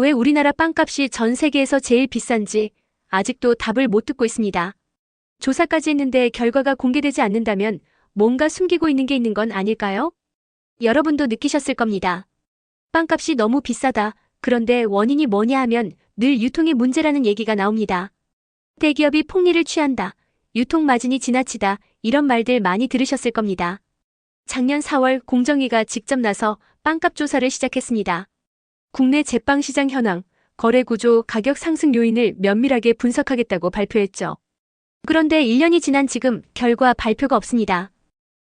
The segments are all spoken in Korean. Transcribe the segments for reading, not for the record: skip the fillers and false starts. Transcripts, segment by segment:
왜 우리나라 빵값이 전 세계에서 제일 비싼지 아직도 답을 못 듣고 있습니다. 조사까지 했는데 결과가 공개되지 않는다면 뭔가 숨기고 있는 게 있는 건 아닐까요? 여러분도 느끼셨을 겁니다. 빵값이 너무 비싸다. 그런데 원인이 뭐냐 하면 늘 유통의 문제라는 얘기가 나옵니다. 대기업이 폭리를 취한다. 유통 마진이 지나치다. 이런 말들 많이 들으셨을 겁니다. 작년 4월 공정위가 직접 나서 빵값 조사를 시작했습니다. 국내 제빵 시장 현황, 거래 구조, 가격 상승 요인을 면밀하게 분석하겠다고 발표했죠. 그런데 1년이 지난 지금 결과 발표가 없습니다.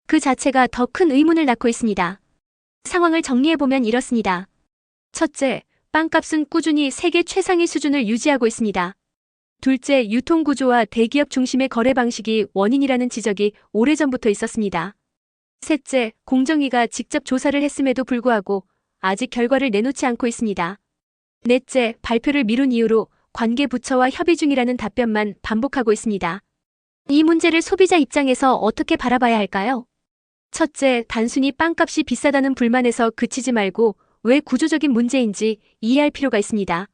그 자체가 더 큰 의문을 낳고 있습니다. 상황을 정리해보면 이렇습니다. 첫째, 빵값은 꾸준히 세계 최상위 수준을 유지하고 있습니다. 둘째, 유통구조와 대기업 중심의 거래 방식이 원인이라는 지적이 오래전부터 있었습니다. 셋째, 공정위가 직접 조사를 했음에도 불구하고 아직 결과를 내놓지 않고 있습니다. 넷째, 발표를 미룬 이유로 관계 부처와 협의 중이라는 답변만 반복하고 있습니다. 이 문제를 소비자 입장에서 어떻게 바라봐야 할까요? 첫째, 단순히 빵값이 비싸다는 불만에서 그치지 말고 왜 구조적인 문제인지 이해할 필요가 있습니다.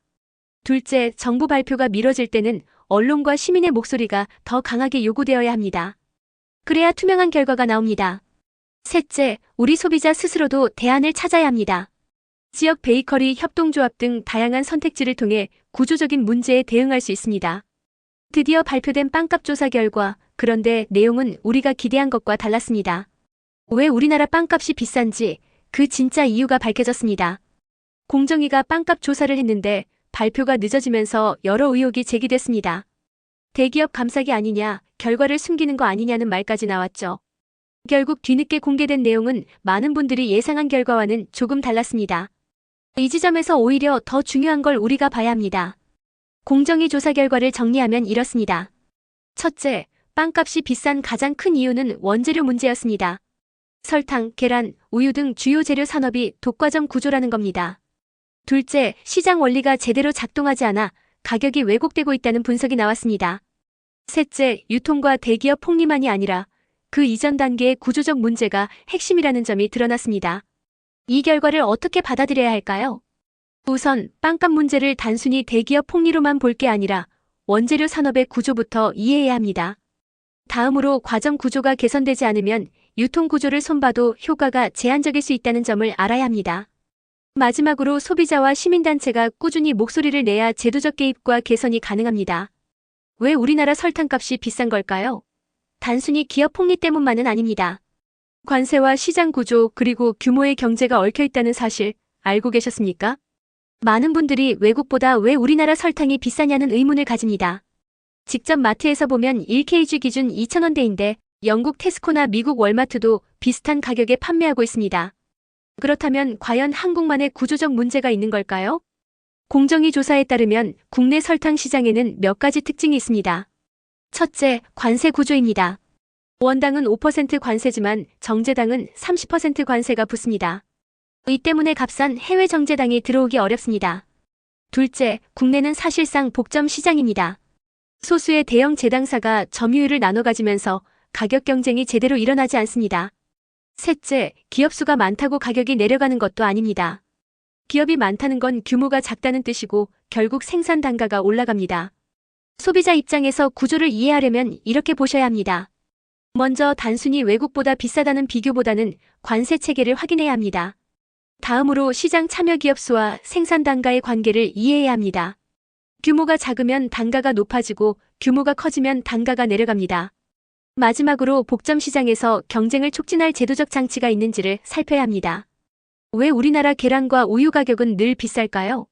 둘째, 정부 발표가 미뤄질 때는 언론과 시민의 목소리가 더 강하게 요구되어야 합니다. 그래야 투명한 결과가 나옵니다. 셋째, 우리 소비자 스스로도 대안을 찾아야 합니다. 지역 베이커리 협동조합 등 다양한 선택지를 통해 구조적인 문제에 대응할 수 있습니다. 드디어 발표된 빵값 조사 결과, 그런데 내용은 우리가 기대한 것과 달랐습니다. 왜 우리나라 빵값이 비싼지 그 진짜 이유가 밝혀졌습니다. 공정위가 빵값 조사를 했는데 발표가 늦어지면서 여러 의혹이 제기됐습니다. 대기업 감싸기 아니냐, 결과를 숨기는 거 아니냐는 말까지 나왔죠. 결국 뒤늦게 공개된 내용은 많은 분들이 예상한 결과와는 조금 달랐습니다. 이 지점에서 오히려 더 중요한 걸 우리가 봐야 합니다. 공정위 조사 결과를 정리하면 이렇습니다. 첫째, 빵값이 비싼 가장 큰 이유는 원재료 문제였습니다. 설탕, 계란, 우유 등 주요 재료 산업이 독과점 구조라는 겁니다. 둘째, 시장 원리가 제대로 작동하지 않아 가격이 왜곡되고 있다는 분석이 나왔습니다. 셋째, 유통과 대기업 폭리만이 아니라 그 이전 단계의 구조적 문제가 핵심이라는 점이 드러났습니다. 이 결과를 어떻게 받아들여야 할까요? 우선 빵값 문제를 단순히 대기업 폭리로만 볼 게 아니라 원재료 산업의 구조부터 이해해야 합니다. 다음으로 과정 구조가 개선되지 않으면 유통 구조를 손봐도 효과가 제한적일 수 있다는 점을 알아야 합니다. 마지막으로 소비자와 시민단체가 꾸준히 목소리를 내야 제도적 개입과 개선이 가능합니다. 왜 우리나라 설탕값이 비싼 걸까요? 단순히 기업 폭리 때문만은 아닙니다. 관세와 시장 구조 그리고 규모의 경제가 얽혀 있다는 사실 알고 계셨습니까? 많은 분들이 외국보다 왜 우리나라 설탕이 비싸냐는 의문을 가집니다. 직접 마트에서 보면 1kg 기준 2,000원대인데 영국 테스코나 미국 월마트도 비슷한 가격에 판매하고 있습니다. 그렇다면 과연 한국만의 구조적 문제가 있는 걸까요? 공정위 조사에 따르면 국내 설탕 시장에는 몇 가지 특징이 있습니다. 첫째, 관세 구조입니다. 원당은 5% 관세지만 정제당은 30% 관세가 붙습니다. 이 때문에 값싼 해외 정제당이 들어오기 어렵습니다. 둘째, 국내는 사실상 복점 시장입니다. 소수의 대형 제당사가 점유율을 나눠 가지면서 가격 경쟁이 제대로 일어나지 않습니다. 셋째, 기업 수가 많다고 가격이 내려가는 것도 아닙니다. 기업이 많다는 건 규모가 작다는 뜻이고 결국 생산 단가가 올라갑니다. 소비자 입장에서 구조를 이해하려면 이렇게 보셔야 합니다. 먼저 단순히 외국보다 비싸다는 비교보다는 관세 체계를 확인해야 합니다. 다음으로 시장 참여 기업 수와 생산 단가의 관계를 이해해야 합니다. 규모가 작으면 단가가 높아지고 규모가 커지면 단가가 내려갑니다. 마지막으로 복점 시장에서 경쟁을 촉진할 제도적 장치가 있는지를 살펴야 합니다. 왜 우리나라 계란과 우유 가격은 늘 비쌀까요?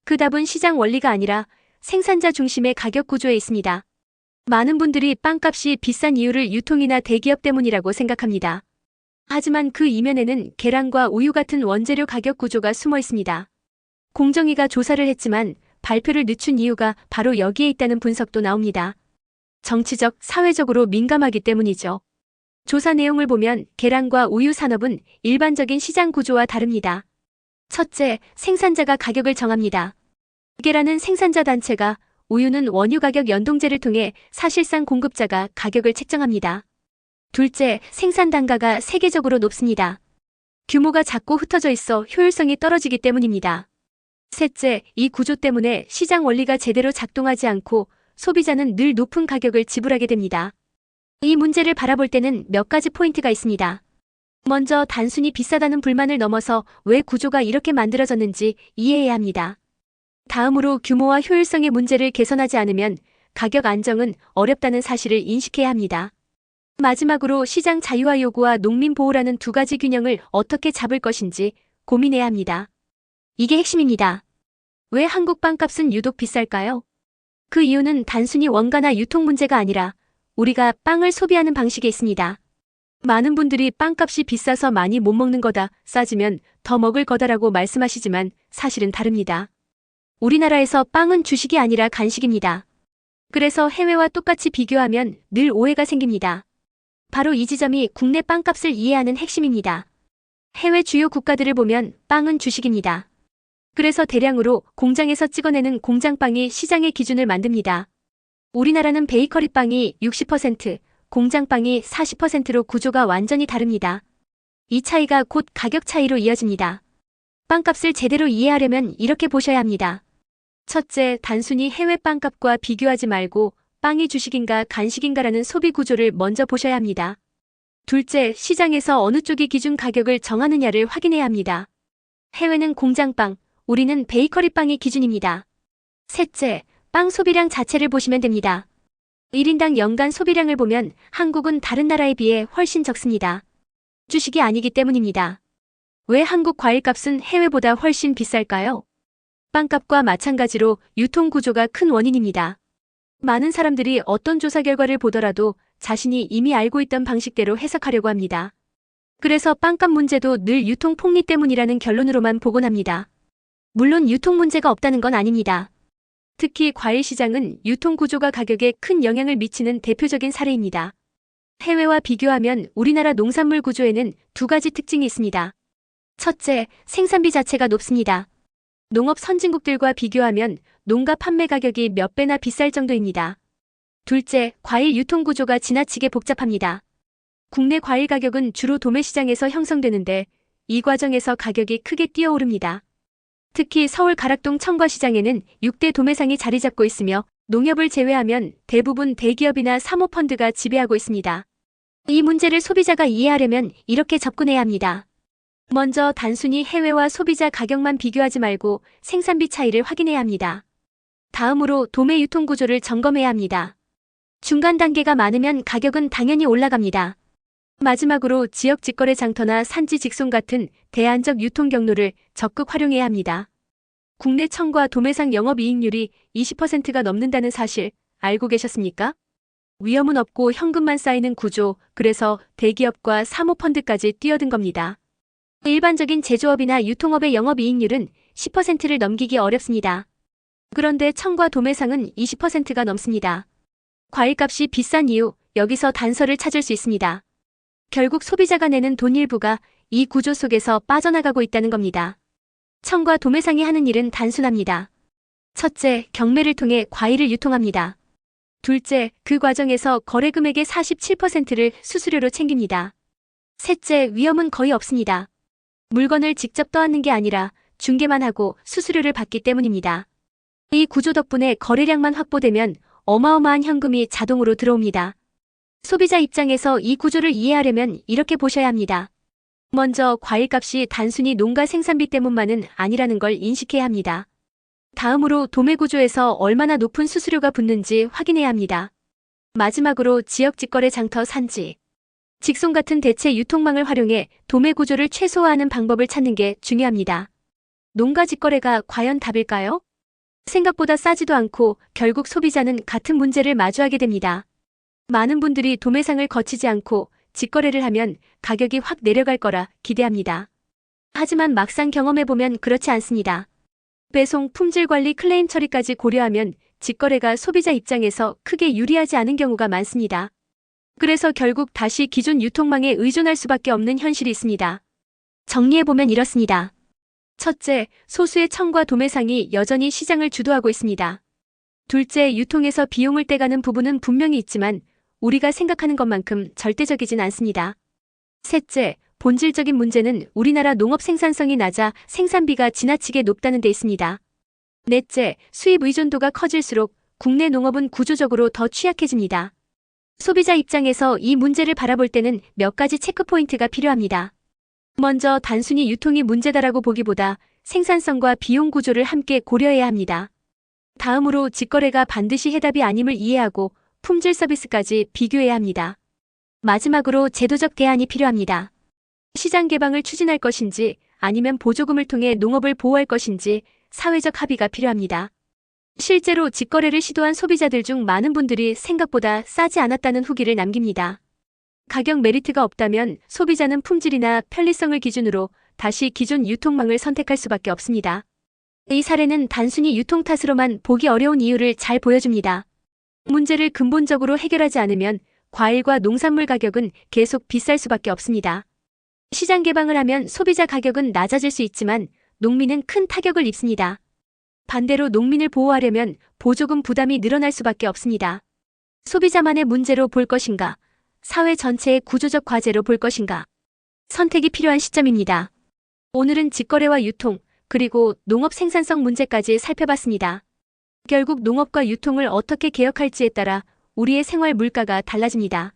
그 답은 시장 원리가 아니라 생산자 중심의 가격 구조에 있습니다. 많은 분들이 빵값이 비싼 이유를 유통이나 대기업 때문이라고 생각합니다. 하지만 그 이면에는 계란과 우유 같은 원재료 가격 구조가 숨어 있습니다. 공정위가 조사를 했지만 발표를 늦춘 이유가 바로 여기에 있다는 분석도 나옵니다. 정치적, 사회적으로 민감하기 때문이죠. 조사 내용을 보면 계란과 우유 산업은 일반적인 시장 구조와 다릅니다. 첫째, 생산자가 가격을 정합니다. 계란은 생산자 단체가, 우유는 원유 가격 연동제를 통해 사실상 공급자가 가격을 책정합니다. 둘째, 생산 단가가 세계적으로 높습니다. 규모가 작고 흩어져 있어 효율성이 떨어지기 때문입니다. 셋째, 이 구조 때문에 시장 원리가 제대로 작동하지 않고 소비자는 늘 높은 가격을 지불하게 됩니다. 이 문제를 바라볼 때는 몇 가지 포인트가 있습니다. 먼저 단순히 비싸다는 불만을 넘어서 왜 구조가 이렇게 만들어졌는지 이해해야 합니다. 다음으로 규모와 효율성의 문제를 개선하지 않으면 가격 안정은 어렵다는 사실을 인식해야 합니다. 마지막으로 시장 자유화 요구와 농민 보호라는 두 가지 균형을 어떻게 잡을 것인지 고민해야 합니다. 이게 핵심입니다. 왜 한국 빵값은 유독 비쌀까요? 그 이유는 단순히 원가나 유통 문제가 아니라 우리가 빵을 소비하는 방식에 있습니다. 많은 분들이 빵값이 비싸서 많이 못 먹는 거다, 싸지면 더 먹을 거다라고 말씀하시지만 사실은 다릅니다. 우리나라에서 빵은 주식이 아니라 간식입니다. 그래서 해외와 똑같이 비교하면 늘 오해가 생깁니다. 바로 이 지점이 국내 빵값을 이해하는 핵심입니다. 해외 주요 국가들을 보면 빵은 주식입니다. 그래서 대량으로 공장에서 찍어내는 공장빵이 시장의 기준을 만듭니다. 우리나라는 베이커리 빵이 60%, 공장빵이 40%로 구조가 완전히 다릅니다. 이 차이가 곧 가격 차이로 이어집니다. 빵값을 제대로 이해하려면 이렇게 보셔야 합니다. 첫째, 단순히 해외 빵값과 비교하지 말고 빵이 주식인가 간식인가라는 소비 구조를 먼저 보셔야 합니다. 둘째, 시장에서 어느 쪽이 기준 가격을 정하느냐를 확인해야 합니다. 해외는 공장빵, 우리는 베이커리 빵이 기준입니다. 셋째, 빵 소비량 자체를 보시면 됩니다. 1인당 연간 소비량을 보면 한국은 다른 나라에 비해 훨씬 적습니다. 주식이 아니기 때문입니다. 왜 한국 과일값은 해외보다 훨씬 비쌀까요? 빵값과 마찬가지로 유통구조가 큰 원인입니다. 많은 사람들이 어떤 조사 결과를 보더라도 자신이 이미 알고 있던 방식대로 해석하려고 합니다. 그래서 빵값 문제도 늘 유통 폭리 때문이라는 결론으로만 보곤 합니다. 물론 유통 문제가 없다는 건 아닙니다. 특히 과일 시장은 유통구조가 가격에 큰 영향을 미치는 대표적인 사례입니다. 해외와 비교하면 우리나라 농산물 구조에는 두 가지 특징이 있습니다. 첫째, 생산비 자체가 높습니다. 농업 선진국들과 비교하면 농가 판매 가격이 몇 배나 비쌀 정도입니다. 둘째, 과일 유통 구조가 지나치게 복잡합니다. 국내 과일 가격은 주로 도매 시장에서 형성되는데 이 과정에서 가격이 크게 뛰어오릅니다. 특히 서울 가락동 청과시장에는 6대 도매상이 자리 잡고 있으며 농협을 제외하면 대부분 대기업이나 사모펀드가 지배하고 있습니다. 이 문제를 소비자가 이해하려면 이렇게 접근해야 합니다. 먼저 단순히 해외와 소비자 가격만 비교하지 말고 생산비 차이를 확인해야 합니다. 다음으로 도매 유통 구조를 점검해야 합니다. 중간 단계가 많으면 가격은 당연히 올라갑니다. 마지막으로 지역 직거래 장터나 산지 직송 같은 대안적 유통 경로를 적극 활용해야 합니다. 국내 청과 도매상 영업이익률이 20%가 넘는다는 사실 알고 계셨습니까? 위험은 없고 현금만 쌓이는 구조, 그래서 대기업과 사모펀드까지 뛰어든 겁니다. 일반적인 제조업이나 유통업의 영업이익률은 10%를 넘기기 어렵습니다. 그런데 청과 도매상은 20%가 넘습니다. 과일값이 비싼 이유, 여기서 단서를 찾을 수 있습니다. 결국 소비자가 내는 돈 일부가 이 구조 속에서 빠져나가고 있다는 겁니다. 청과 도매상이 하는 일은 단순합니다. 첫째, 경매를 통해 과일을 유통합니다. 둘째, 그 과정에서 거래 금액의 47%를 수수료로 챙깁니다. 셋째, 위험은 거의 없습니다. 물건을 직접 떠안는 게 아니라 중개만 하고 수수료를 받기 때문입니다. 이 구조 덕분에 거래량만 확보되면 어마어마한 현금이 자동으로 들어옵니다. 소비자 입장에서 이 구조를 이해하려면 이렇게 보셔야 합니다. 먼저 과일값이 단순히 농가 생산비 때문만은 아니라는 걸 인식해야 합니다. 다음으로 도매 구조에서 얼마나 높은 수수료가 붙는지 확인해야 합니다. 마지막으로 지역 직거래 장터 산지, 직송 같은 대체 유통망을 활용해 도매 구조를 최소화하는 방법을 찾는 게 중요합니다. 농가 직거래가 과연 답일까요? 생각보다 싸지도 않고 결국 소비자는 같은 문제를 마주하게 됩니다. 많은 분들이 도매상을 거치지 않고 직거래를 하면 가격이 확 내려갈 거라 기대합니다. 하지만 막상 경험해보면 그렇지 않습니다. 배송, 품질 관리, 클레임 처리까지 고려하면 직거래가 소비자 입장에서 크게 유리하지 않은 경우가 많습니다. 그래서 결국 다시 기존 유통망에 의존할 수밖에 없는 현실이 있습니다. 정리해보면 이렇습니다. 첫째, 소수의 청과 도매상이 여전히 시장을 주도하고 있습니다. 둘째, 유통에서 비용을 떼가는 부분은 분명히 있지만 우리가 생각하는 것만큼 절대적이진 않습니다. 셋째, 본질적인 문제는 우리나라 농업 생산성이 낮아 생산비가 지나치게 높다는 데 있습니다. 넷째, 수입 의존도가 커질수록 국내 농업은 구조적으로 더 취약해집니다. 소비자 입장에서 이 문제를 바라볼 때는 몇 가지 체크포인트가 필요합니다. 먼저 단순히 유통이 문제다라고 보기보다 생산성과 비용 구조를 함께 고려해야 합니다. 다음으로 직거래가 반드시 해답이 아님을 이해하고 품질 서비스까지 비교해야 합니다. 마지막으로 제도적 대안이 필요합니다. 시장 개방을 추진할 것인지 아니면 보조금을 통해 농업을 보호할 것인지 사회적 합의가 필요합니다. 실제로 직거래를 시도한 소비자들 중 많은 분들이 생각보다 싸지 않았다는 후기를 남깁니다. 가격 메리트가 없다면 소비자는 품질이나 편리성을 기준으로 다시 기존 유통망을 선택할 수밖에 없습니다. 이 사례는 단순히 유통 탓으로만 보기 어려운 이유를 잘 보여줍니다. 문제를 근본적으로 해결하지 않으면 과일과 농산물 가격은 계속 비쌀 수밖에 없습니다. 시장 개방을 하면 소비자 가격은 낮아질 수 있지만 농민은 큰 타격을 입습니다. 반대로 농민을 보호하려면 보조금 부담이 늘어날 수밖에 없습니다. 소비자만의 문제로 볼 것인가, 사회 전체의 구조적 과제로 볼 것인가. 선택이 필요한 시점입니다. 오늘은 직거래와 유통, 그리고 농업 생산성 문제까지 살펴봤습니다. 결국 농업과 유통을 어떻게 개혁할지에 따라 우리의 생활 물가가 달라집니다.